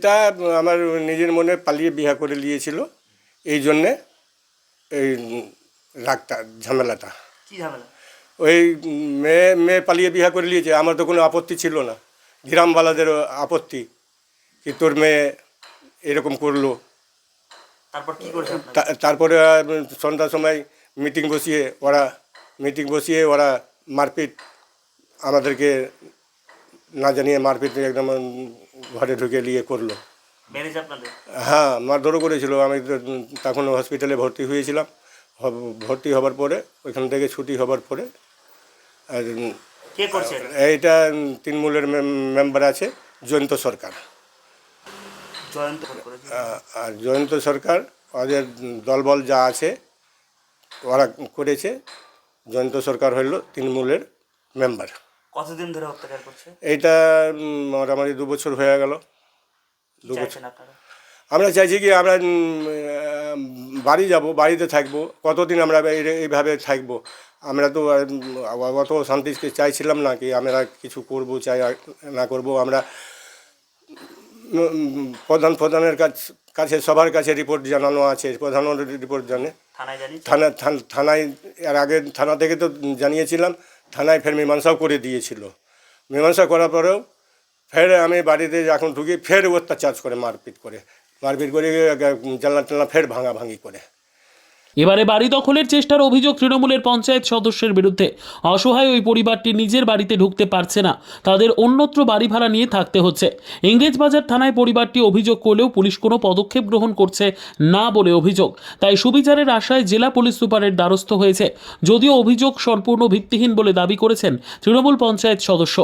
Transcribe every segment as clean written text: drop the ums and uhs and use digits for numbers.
ছেলেটা আমার নিজের মনে পালিয়ে বিয়ে করে নিয়েছিল, এই জন্যে এই রাগটা ঝামেলাটা। কি ঝামেলা? ওই মেয়ে মেয়ে পালিয়ে বিয়ে করে নিয়েছে, আমার তো কোনো আপত্তি ছিল না, গ্রামবালাদেরও আপত্তি কি তোর মেয়ে এরকম করলো। তারপর কি করেছে? তারপরে সন্ধ্যার সময় মিটিং বসিয়ে ওরা মারপিট, আমাদেরকে না জানিয়ে মারপিট একদম ঘরে ঢুকে নিয়ে করলো। মেরেছে আপনাদের? হ্যাঁ, মারধরও করেছিল। আমি তখন হসপিটালে ভর্তি হয়েছিলাম। ভর্তি হবার পরে ওইখান থেকে ছুটি হবার পরে কে করছে? এইটা তৃণমূলের মেম্বার আছে জয়ন্ত সরকার। আর জয়ন্ত সরকার ওদের দলবল যা আছে ওরা করেছে। জয়ন্ত সরকার হইল তৃণমূলের মেম্বার। কতদিন ধরে অত্যাচার করছে? এইটা মোটামুটি 2 বছর হয়ে গেল। 2 বছর। আপনারা আমরা চাইছি কি আমরা বাড়ি যাব, বাড়িতে থাকবো, কতদিন আমরা এইভাবে থাকবো। আমরা তো অত শান্তি চাইছিলাম না কি আমরা কিছু করবো চাই না করবো। আমরা প্রধানের কাছে সবার কাছে রিপোর্ট জানানো আছে, প্রধানও রিপোর্ট জানে। থানায় এর আগে থানা থেকে তো জানিয়েছিলাম, থানায় ফের মীমাংসাও করে দিয়েছিল। মীমাংসা করার পরেও ফের আমি বাড়িতে যখন ঢুকি ফের অত্যাচার করে মারপিট করে জানলা টানলা ফের ভাঙাভাঙি করে। এবারে বাড়ি দখলের চেষ্টার অভিযোগ তৃণমূলের পঞ্চায়েত সদস্যের বিরুদ্ধে। অসহায় ওই পরিবারটি নিজের বাড়িতে ঢুকতে পারছে না, তাদের অন্যত্র বাড়ি ভাড়া নিয়ে থাকতে হচ্ছে। ইংরেজবাজার থানায় পরিবারটি অভিযোগ করলেও পুলিশ কোনো পদক্ষেপ গ্রহণ করছে না বলে অভিযোগ। তাই সুবিচারের আশায় জেলা পুলিশ সুপারের দ্বারস্থ হয়েছে, যদিও অভিযোগ সম্পূর্ণ ভিত্তিহীন বলে দাবি করেছেন তৃণমূল পঞ্চায়েত সদস্য।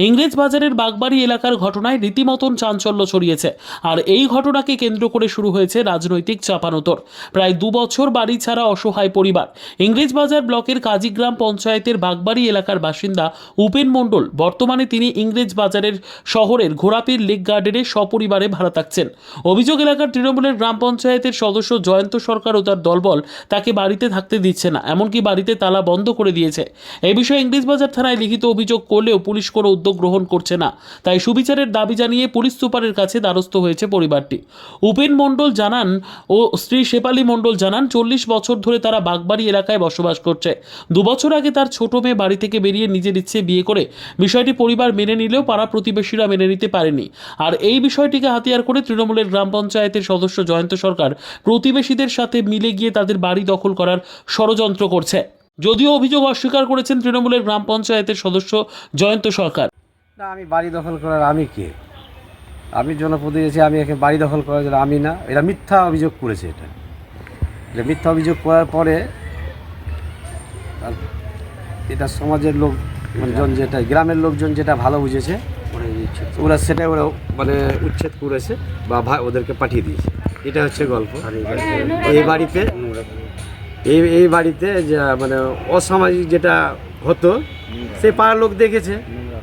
ইংরেজবাজারের বাগবাড়ি এলাকার ঘটনায় রীতিমতন চাঞ্চল্য ছড়িয়েছে, আর এই ঘটনাকে কেন্দ্র করে শুরু হয়েছে রাজনৈতিক চাপানোতর। প্রায় 2 বছর বাড়ি ছাড়া অসহায় পরিবার। ইংরেজবাজার ব্লকের কাজীগ্রাম পঞ্চায়েতের বাগবাড়ি এলাকার বাসিন্দা উপেন মণ্ডল। বর্তমানে তিনি ইংরেজবাজারের শহরের ঘোড়াপীর লেক গার্ডেনে সপরিবারে ভাড়া থাকছেন। অভিযোগ, এলাকার তৃণমূলের গ্রাম পঞ্চায়েতের সদস্য জয়ন্ত সরকার ও তার দলবল তাকে বাড়িতে থাকতে দিচ্ছে না, এমনকি বাড়িতে তালা বন্ধ করে দিয়েছে। এই বিষয়ে ইংরেজবাজার থানায় লিখিত অভিযোগ করলেও পুলিশ কোনো উদ্যোগ গ্রহণ করছে না। তাই সুবিচারের দাবি জানিয়ে পুলিশ সুপারের কাছে দ্বারস্থ হয়েছে পরিবারটি। উপেন মণ্ডল জানান ও স্ত্রী শেফালী মণ্ডল জানান 40 বছর ধরে তারা বাগবাড়ি এলাকায় বসবাস করছে। 2 বছর আগে তার ছোট মেয়ে বাড়ি থেকে বেরিয়ে নিজের ইচ্ছে বিয়ে করে। বিষয়টি পরিবার মেনে নিলেও পাড়া প্রতিবেশীরা মেনে নিতে পারেনি। আর এই বিষয়টিকে হাতিয়ার করে তৃণমূলের গ্রাম পঞ্চায়েতের সদস্য জয়ন্ত সরকার প্রতিবেশীদের সাথে মিলে গিয়ে তাদের বাড়ি দখল করার ষড়যন্ত্র করছে। যদিও অভিযোগ অস্বীকার করেছেন তৃণমূলের গ্রাম পঞ্চায়েতের সদস্য জয়ন্ত সরকার। না, আমি বাড়ি দখল করার আমি কে? আমি জনপ্রতিনিধি, আমি একে বাড়ি দখল করার জন্য আমি না। এরা মিথ্যা অভিযোগ করেছে। এটা মিথ্যা অভিযোগ করার পরে এটা সমাজের লোকজন, যেটা গ্রামের লোকজন যেটা ভালো বুঝেছে ওরা সেটা ওরা মানে উচ্ছেদ করেছে বা ওদেরকে পাঠিয়ে দিয়েছে। এটা হচ্ছে গল্প। এই বাড়িতে যে মানে অসামাজিক যেটা হতো সে পাড়ার লোক দেখেছে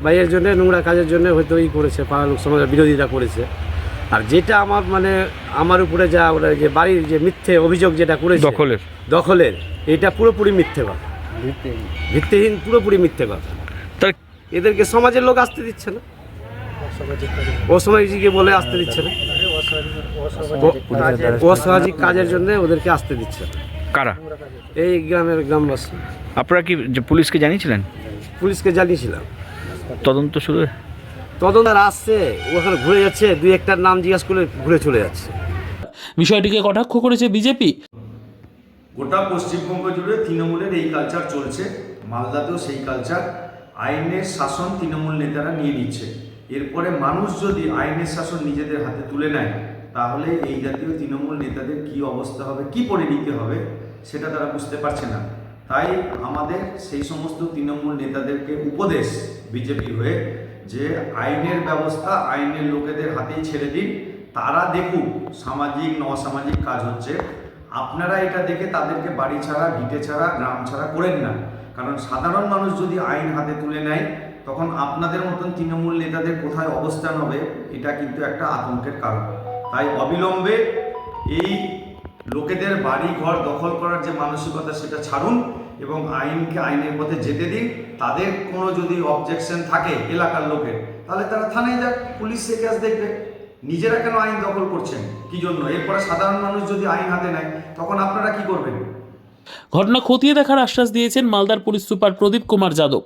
বা এর জন্য নোংরা কাজের জন্য হয়তো করেছে, পাড়ার লোক সমাজের বিরোধিতা করেছে। আর যেটা আমার উপরে যা ওরা যে বাড়ির যে মিথ্যে অভিযোগ যেটা করেছে দখলের এটা পুরোপুরি মিথ্যে কথা, ভিত্তিহীন, পুরোপুরি মিথ্যে কথা। এদেরকে সমাজের লোক আসতে দিচ্ছে না, অসামাজিক বলে আসতে দিচ্ছে না, অসামাজিক কাজের জন্য ওদেরকে আসতে দিচ্ছে না। কারা? এই গ্রামবাসী। আপনারা কি পুলিশকে জানিয়েছিলেন? পুলিশকে জানিয়েছিলাম। তদন্ত শুরু? তদন্ত আসছে, ওখানে ঘুরে যাচ্ছে, 2-1টার নাম জিজ্ঞাসা করে ঘুরে চলে যাচ্ছে। বিষয়টিকে কটাক্ষ করেছে বিজেপি। গোটা পশ্চিমবঙ্গ জুড়ে তৃণমূলের এই কালচার চলছে, মালদাতেও সেই কালচার। আইনের শাসন তৃণমূল নেতারা নিয়ে নিচ্ছে। এরপরে মানুষ যদি আইনের শাসন নিজেদের হাতে তুলে নেয় তাহলে এই জাতীয় তৃণমূল নেতাদের কি অবস্থা হবে, কি পরিণতি হবে সেটা তারা বুঝতে পারছে না। তাই আমাদের সেই সমস্ত তৃণমূল নেতাদেরকে উপদেশ বিজেপি হয়ে যে আইনের ব্যবস্থা আইনের লোকেদের হাতেই ছেড়ে দিন, তারা দেখুক সামাজিক না অসামাজিক কাজ হচ্ছে। আপনারা এটা দেখে তাদেরকে বাড়ি ছাড়া, ভিটে ছাড়া, গ্রাম ছাড়া করেন না। কারণ সাধারণ মানুষ যদি আইন হাতে তুলে নেয় তখন আপনাদের মতন তৃণমূল নেতাদের কোথায় অবস্থান হবে এটা কিন্তু একটা আতঙ্কের কারণ। তাই অবিলম্বে এই লোকেদের বাড়ি ঘর দখল করার যে মানসিকতা সেটা ছাড়ুন এবং আইনকে আইনের পথে যেতে দিন। তাদের কোনো যদি অবজেকশন থাকে এলাকার লোকের তাহলে তারা থানায় যাক, পুলিশ সে কেস দেখবে। নিজেরা কেন আইন দখল করছেন কি জন্য? এরপরে সাধারণ মানুষ যদি আইন হাতে নেয় তখন আপনারা কি করবেন? ঘটনা খতিয়ে দেখার আশ্বাস দিয়েছেন মালদার পুলিশ সুপার প্রদীপ কুমার যাদব।